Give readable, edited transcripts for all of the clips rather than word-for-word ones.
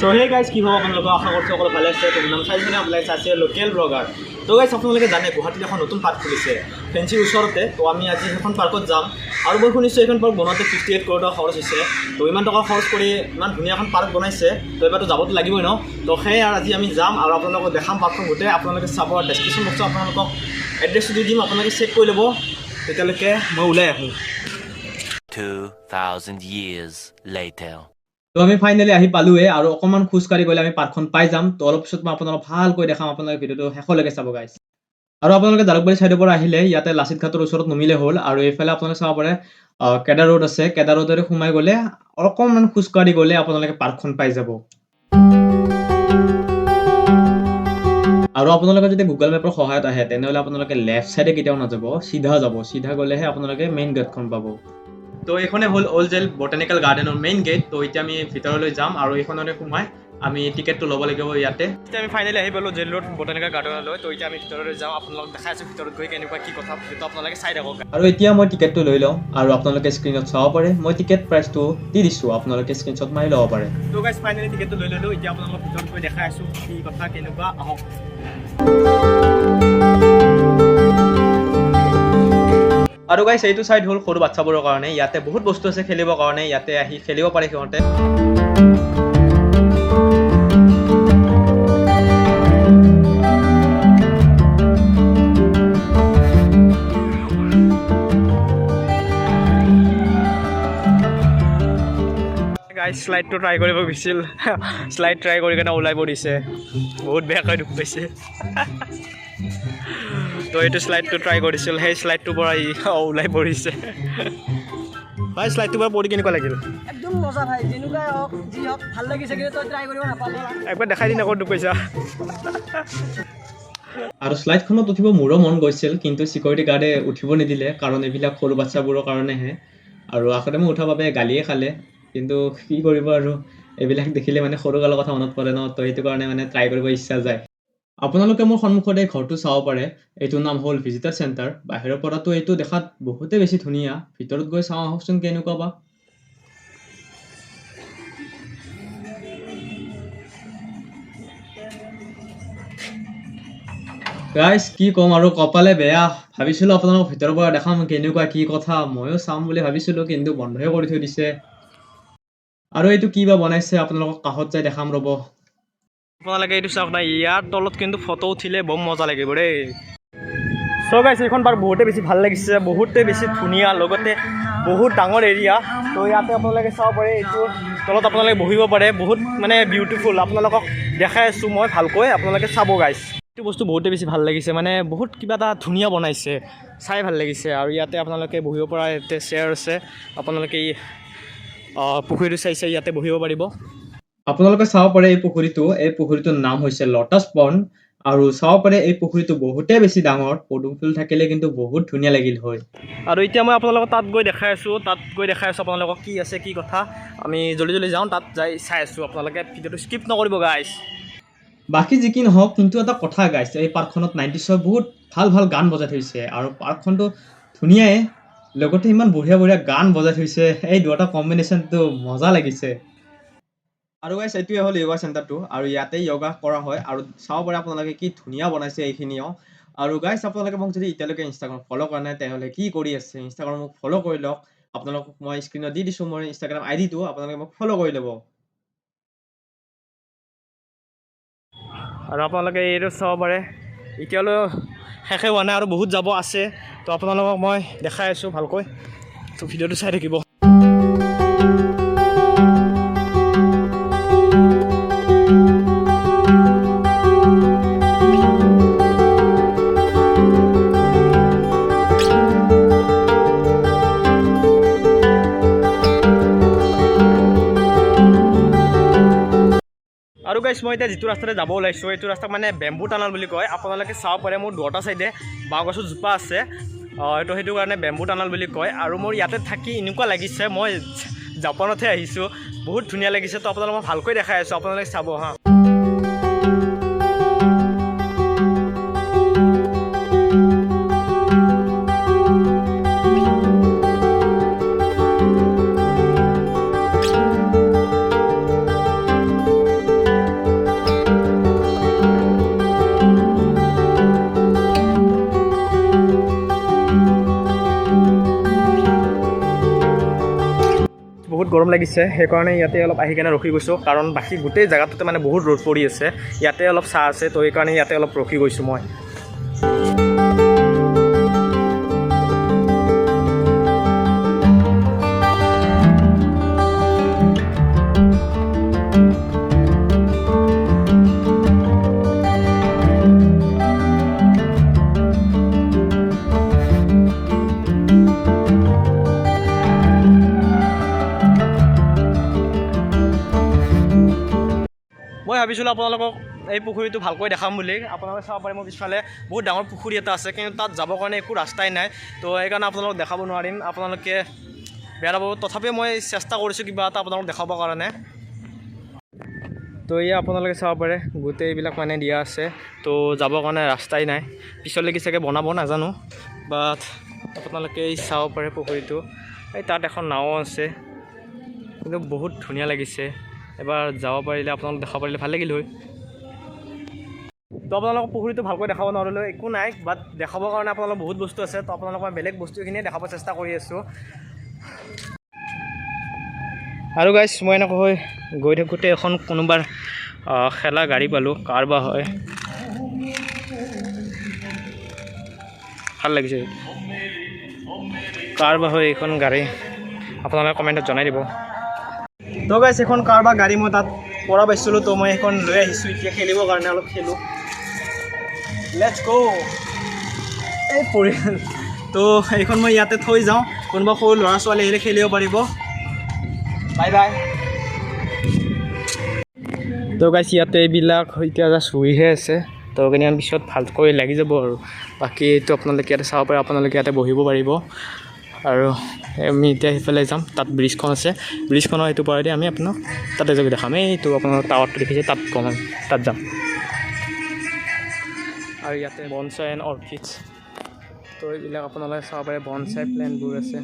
So hey guys, কি খবৰ আপোনালোকৰ আশা কৰিছোঁ সকলো ভালে আছে। তো নাম চাইছেনে আপোনালোকে চাইছে লোকেল ব্লগাৰ। তো গাইছ আপোনালোকে জানে গুৱাহাটীত এখন নতুন পাৰ্ক খুলিছে ফেঞ্চিৰ ওচৰতে। তো আমি আজি সেইখন পাৰ্কত যাম আৰু মই শুনিছোঁ এইখন পাৰ্ক বনাওঁতে 58 কোটি টকা খৰচ হৈছে। তো ইমান টকা খৰচ কৰি ইমান ধুনীয়া এখন পাৰ্ক বনাইছে, তো এবাৰতো যাবতো লাগিবই ন। তো সেয়ে আৰু আজি আমি যাম আৰু আপোনালোকক দেখাম পাৰ্কখন গোটেই। আপোনালোকে চাব, ডেছক্ৰিপশ্যন বক্সত আপোনালোকক এড্ৰেছটো দি দিম, আপোনালোকে চেক কৰি ল'ব। তেতিয়ালৈকে মই ওলাই আহোঁ। 2000 years later. তো আমি ফাইনেলি আহি পালোৱে আৰু অকমান খোজকাঢ়ি গ'লে আমি পাৰ্কখন পাই যাম। তো অলপ পিছত মই আপোনালোকক ভালকৈ দেখাম, আপোনালোকে ভিডিঅ'টো শেষলৈকে চাব গাইছ। আৰু আপোনালোকে জালুকবাৰী ছাইডৰ পৰা আহিলে ইয়াতে লাচিত ঘাটৰ ওচৰত নমিলে হ'ল আৰু এইফালে আপোনালোকে চাব পাৰে কেদাৰ ৰোড আছে। কেদাৰ ৰোডেৰে সোমাই গ'লে অকণমান খোজকাঢ়ি গ'লে আপোনালোকে পাৰ্কখন পাই যাব। আৰু আপোনালোকে যদি গুগল মেপৰ সহায়ত আহে তেনেহ'লে আপোনালোকে লেফ্ট চাইডে কেতিয়াও নাযাব, চিধা যাব। চিধা গ'লেহে আপোনালোকে মেইন গেটখন পাব। তো এইখনে হ'ল অল্ড জেল বটানিকেল গাৰ্ডেনৰ মেইন গেট। তো এতিয়া আমি ভিতৰলৈ যাম আৰু এইখনলৈ সোমাই আমি টিকেটটো ল'ব লাগিব ইয়াতে। এতিয়া আমি ফাইনেলি আহি পালোঁ জেল ৰোড বটানিকেল গাৰ্ডেনলৈ। তো এতিয়া আমি ভিতৰলৈ যাওঁ, আপোনালোকক দেখাই আছোঁ ভিতৰত গৈ কেনেকুৱা কি কথা, সেইটো আপোনালোকে চাই থাকক। আৰু এতিয়া মই টিকেটটো লৈ লওঁ আৰু আপোনালোকে স্ক্ৰীণত চাব পাৰে। মই টিকেট প্ৰাইচটো দি দিছোঁ, আপোনালোকে স্ক্ৰীনশ্বট মাৰি ল'ব পাৰে। তো গাইছ ফাইনেলি টিকেটটো লৈ ল'লোঁ। এতিয়া আপোনালোকক ভিতৰত গৈ দেখাই আছোঁ কি কথা কেনেকুৱা, আহক। আৰু গাইছ এইটো চাইড হ'ল সৰু বাচ্চাবোৰৰ কাৰণে। ইয়াতে বহুত বস্তু আছে খেলিবৰ কাৰণে, ইয়াতে আহি খেলিব পাৰে সিহঁতে। গাইছ শ্লাইডটো ট্ৰাই কৰিব গৈছিল, শ্লাইড ট্ৰাই কৰি কেনে ওলাই পৰিছে, বহুত বেয়াকৈ দুখ পাইছে। তো এইটো শ্লাইডটো ট্ৰাই কৰিছিল, সেই শ্লাইডটোৰ পৰা ওলাই পৰিছে। ভাই শ্লাইডটোৰ পৰা পৰি কেনেকুৱা লাগিল? একদম মজা ভাই, যেনেকুৱাই হওক যি হওক ভাল লাগিছে, কিন্তু তই ট্ৰাই কৰিব নাপাব। একবাৰ দেখাই দিন আকৌ দুখ পাইছা। আৰু শ্লাইডখনত উঠিব মোৰো মন গৈছিল, কিন্তু চিকিউৰিটি গাৰ্ডে উঠিব নিদিলে, কাৰণ এইবিলাক সৰু বাচ্চাবোৰৰ কাৰণেহে। আৰু আগতে মই উঠাৰ বাবে গালিয়ে খালে, কিন্তু কি কৰিব আৰু, এইবিলাক দেখিলে মানে সৰু কালৰ কথা মনত পৰে ন। তো সেইটো কাৰণে মানে ট্ৰাই কৰিব ইচ্ছা যায়। আপোনালোকে মোৰ সন্মুখতে ঘৰটো চাব পাৰে। এইটোৰ নাম হ'ল ভিজিটাৰ চেণ্টাৰ। বাহিৰৰ পৰাতো এইটো দেখাত বহুতেই বেছি ধুনীয়া, ভিতৰত গৈ চাওঁ আহকচোন কেনেকুৱা বা। গাইছ কি ক'ম আৰু, কপালে বেয়া। ভাবিছিলোঁ আপোনালোকক ভিতৰৰ পৰা দেখাম কেনেকুৱা কি কথা, ময়ো চাম বুলি ভাবিছিলোঁ, কিন্তু বন্ধই কৰি থৈ দিছে। আৰু এইটো কি বা বনাইছে আপোনালোকক কাষত যাই দেখাম ৰ'ব। আপোনালোকে এইটো চাওক না, ইয়াৰ তলত কিন্তু ফটো উঠিলে বৰ মজা লাগিব দেই। চ' গাইছ এইখন পাৰ্ক বহুতেই বেছি ভাল লাগিছে, বহুতেই বেছি ধুনীয়া, লগতে বহুত ডাঙৰ এৰিয়া। তো ইয়াতে আপোনালোকে চাব পাৰে, এইটোৰ তলত আপোনালোকে বহিব পাৰে, বহুত মানে বিউটিফুল। আপোনালোকক দেখাই আছোঁ মই ভালকৈ, আপোনালোকে চাব গাইছ। এইটো বস্তু বহুতেই বেছি ভাল লাগিছে, মানে বহুত কিবা এটা ধুনীয়া বনাইছে, চাই ভাল লাগিছে। আৰু ইয়াতে আপোনালোকে বহিব পৰা ইয়াতে চেয়াৰ আছে, আপোনালোকে পুখুৰীটো চাইছে, ইয়াতে বহিব পাৰিব। আপোনালোকে চাব পাৰে এই পুখুৰীটোৰ নাম হৈছে লটাছ পণ্ড। আৰু চাব পাৰে এই পুখুৰীটো বহুতেই বেছি ডাঙৰ, পদুম ফুল থাকিলে কিন্তু বহুত ধুনীয়া লাগিল হয়। আৰু এতিয়া মই আপোনালোকক তাত গৈ দেখাই আছোঁ আপোনালোকক কি আছে কি কথা। আমি জলদি যাওঁ, তাত যাই চাই আছোঁ। আপোনালোকে ভিডিঅ'টো স্কিপ নকৰিব গাইছ। বাকী যি কি নহওক, কিন্তু এটা কথা গাইছ, এই পাৰ্কখনত 90sৰ বহুত ভাল ভাল গান বজাই থৈছে, আৰু পাৰ্কখনটো ধুনীয়াই, লগতে ইমান বঢ়িয়া বঢ়িয়া গান বজাই থৈছে। এই দুটা কম্বিনেশ্যনটো মজা লাগিছে। আৰু গাইছ এইটোৱে হ'ল য়োগা চেণ্টাৰটো, আৰু ইয়াতে য়োগা কৰা হয়। আৰু চাব পাৰে আপোনালোকে কি ধুনীয়া বনাইছে এইখিনিও। আৰু গাইছ আপোনালোকে মোক যদি এতিয়ালৈকে ইনষ্টাগ্ৰাম ফ'ল' কৰা নাই তেনেহ'লে কি কৰি আছে, ইনষ্টাগ্ৰাম মোক ফ'ল' কৰি লওক। আপোনালোকক মই স্ক্ৰীণত দি দিছোঁ মোৰ ইনষ্টাগ্ৰাম আইডিটো, আপোনালোকে মোক ফ'ল' কৰি ল'ব। আৰু আপোনালোকে এইটো চাব পাৰে, এতিয়ালৈ শেষে হোৱা নাই আৰু বহুত যাব আছে। তো আপোনালোকক মই দেখাই আছোঁ ভালকৈ, তো ভিডিঅ'টো চাই থাকিব। আৰু গাইছ মই এতিয়া যিটো ৰাস্তাতে যাব ওলাইছোঁ, এইটো ৰাস্তাক মানে বেম্বু টানেল বুলি কয়। আপোনালোকে চাব পাৰে মোৰ দুটা চাইডে বাঁহ গছৰ জোপা আছে, এইটো সেইটো কাৰণে বেম্বু টানেল বুলি কয়। আৰু মোৰ ইয়াতে থাকি এনেকুৱা লাগিছে মই জাপানতহে আহিছোঁ, বহুত ধুনীয়া লাগিছে। তো আপোনালোকক মই ভালকৈ দেখাই আছোঁ, আপোনালোকে চাব হা। বহুত গৰম লাগিছে সেইকাৰণে ইয়াতে অলপ আহি কেনে ৰখি গৈছোঁ কাৰণ বাকী গোটেই জেগাটোতে মানে বহুত ৰ'দ পৰি আছে ইয়াতে অলপ ছাঁ আছে তো সেইকাৰণে ইয়াতে অলপ ৰখি গৈছোঁ মই মই ভাবিছিলোঁ আপোনালোকক এই পুখুৰীটো ভালকৈ দেখাম বুলি আপোনালোকে চাব পাৰে মোৰ পিছফালে বহুত ডাঙৰ পুখুৰী এটা আছে কিন্তু তাত যাবৰ কাৰণে একো ৰাস্তাই নাই তো সেইকাৰণে আপোনালোকক দেখাব নোৱাৰিম আপোনালোকে বেয়া নাপাব তথাপিও মই চেষ্টা কৰিছোঁ কিবা এটা আপোনালোকক দেখাবৰ কাৰণে তো এয়া আপোনালোকে চাব পাৰে গোটেই এইবিলাক মানে দিয়া আছে তো যাবৰ কাৰণে ৰাস্তাই নাই পিছলৈকে চাগে বনাব নাজানো বাট আপোনালোকে চাব পাৰে পুখুৰীটো এই তাত এখন নাও আছে কিন্তু বহুত ধুনীয়া লাগিছে এবাৰ যাব পাৰিলে আপোনালোক দেখাব পাৰিলে ভাল লাগিল হয় তো আপোনালোকক পুখুৰীটো ভালকৈ দেখাব নোৱাৰিলেও একো নাই বাট দেখাবৰ কাৰণে আপোনালোকৰ বহুত বস্তু আছে তো আপোনালোকক মই বেলেগ বস্তুখিনিয়ে দেখাব চেষ্টা কৰি আছোঁ আৰু গাইছ মই এনেকৈ গৈ থাকোঁতে এখন কোনোবাৰ খেলা গাড়ী পালোঁ কাৰ বা হয় ভাল লাগিছে কাৰ বা হয় এইখন গাড়ী আপোনালোকে কমেণ্টত জনাই দিব তো গাইছ এখন কাৰ বা গাড়ী মই তাত পৰা পাইছিলোঁ তো মই এখন লৈ আহিছোঁ এতিয়া খেলিবৰ কাৰণে অলপ খেলোঁ লেটছ গো এই পৰি তো এইখন মই ইয়াতে থৈ যাওঁ কোনোবা সৰু ল'ৰা ছোৱালী আহিলে খেলিব পাৰিব বাই বাই তো গাইছ ইয়াতে এইবিলাক এতিয়া জাষ্ট ৰুইহে আছে তো কেইদিনমান পিছত ভালকৈ লাগি যাব আৰু বাকী এইটো আপোনালোকে ইয়াতে চাব পাৰে আপোনালোকে ইয়াতে বহিব পাৰিব আৰু আমি এতিয়া সেইফালে যাম তাত ব্ৰিজখন আছে ব্ৰিজখনৰ এইটো পৰেদি আমি আপোনাক তাতে যাবি দেখাম এইটো আপোনাৰ টাৱাৰটো দেখিছে তাত কম তাত যাম আৰু ইয়াতে বনচাই এণ্ড অৰ্কিডছ তো এইবিলাক আপোনালোকে চাব পাৰে বনচাই প্লেণ্টবোৰ আছে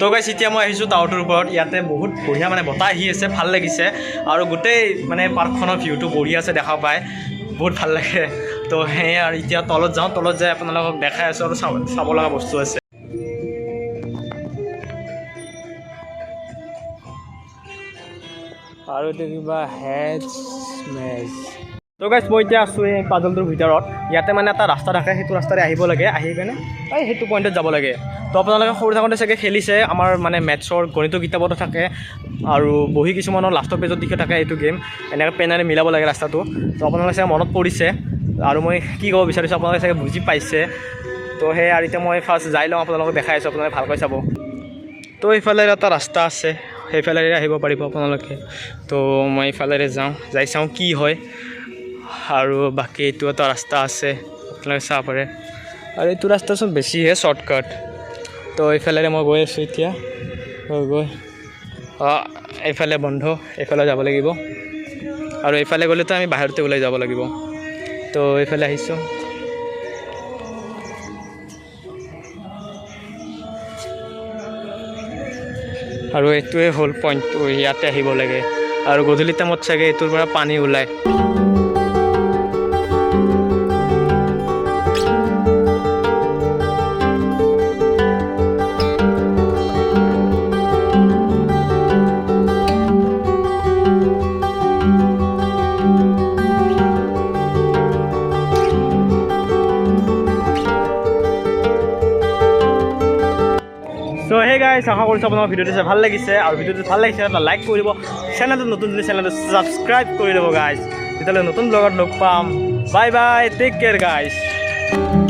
তো গাইছ এতিয়া মই আহিছোঁ টাৱাৰটোৰ ওপৰত ইয়াতে বহুত বঢ়িয়া মানে বতাহ আহি আছে ভাল লাগিছে আৰু গোটেই মানে পাৰ্কখনৰ ভিউটো বঢ়িয়া আছে দেখা পায় বহুত ভাল লাগে তো সেয়ে আৰু এতিয়া তলত যাওঁ তলত যাই আপোনালোকক দেখাই আছোঁ আৰু চাব লগা বস্তু আছে আৰু এইটো কিবা হেজমেজ তো গাইছ মই এতিয়া আছোঁ এই পাজলটোৰ ভিতৰত ইয়াতে মানে এটা ৰাস্তা থাকে সেইটো ৰাস্তাৰে আহিব লাগে আহি কেনে এই সেইটো পইণ্টত যাব লাগে তো আপোনালোকে সৰু থাকোঁতে চাগে খেলিছে আমাৰ মানে মেথছৰ গণিতৰ কিতাপতো থাকে আৰু বহি কিছুমানৰ লাষ্টৰ পেজত দিশে থাকে এইটো গেম এনেকৈ পেনেৰে মিলাব লাগে ৰাস্তাটো তো আপোনালোকে চাগে মনত পৰিছে আৰু মই কি ক'ব বিচাৰিছোঁ আপোনালোকে চাগে বুজি পাইছে তো সেই আৰু এতিয়া মই ফাৰ্ষ্ট যাই লওঁ আপোনালোকক দেখাই আছোঁ আপোনালোকে ভালকৈ চাব তো এইফালে এটা ৰাস্তা আছে সেইফালেৰে আহিব পাৰিব আপোনালোকে তো মই এইফালেৰে যাওঁ যাই চাওঁ কি হয় আৰু বাকী এইটো এটা ৰাস্তা আছে আপোনালোকে চাব পাৰে আৰু এইটো ৰাস্তাচোন বেছিহে শ্বৰ্টকাট তো এইফালেৰে মই গৈ আছোঁ এতিয়া গৈ এইফালে বন্ধ এইফালে যাব লাগিব আৰু এইফালে গ'লেতো আমি বাহিৰতে ওলাই যাব লাগিব তো এইফালে আহিছোঁ আৰু এইটোৱে হ'ল পইণ্টটো ইয়াতে আহিব লাগে আৰু গধূলি টাইমত চাগে এইটোৰ পৰা পানী ওলায় গাইছ আশা কৰিছোঁ আপোনাৰ ভিডিঅ'টো চাই ভাল লাগিছে আৰু ভিডিঅ'টো ভাল লাগিছে এটা লাইক কৰি দিব চেনেলটো নতুন যদি চেনেলটো ছাবস্ক্ৰাইব কৰি দিব গাইছ তেতিয়াহ'লে নতুন ব্লগত লগ পাম বাই বাই টেক কেয়াৰ গাইছ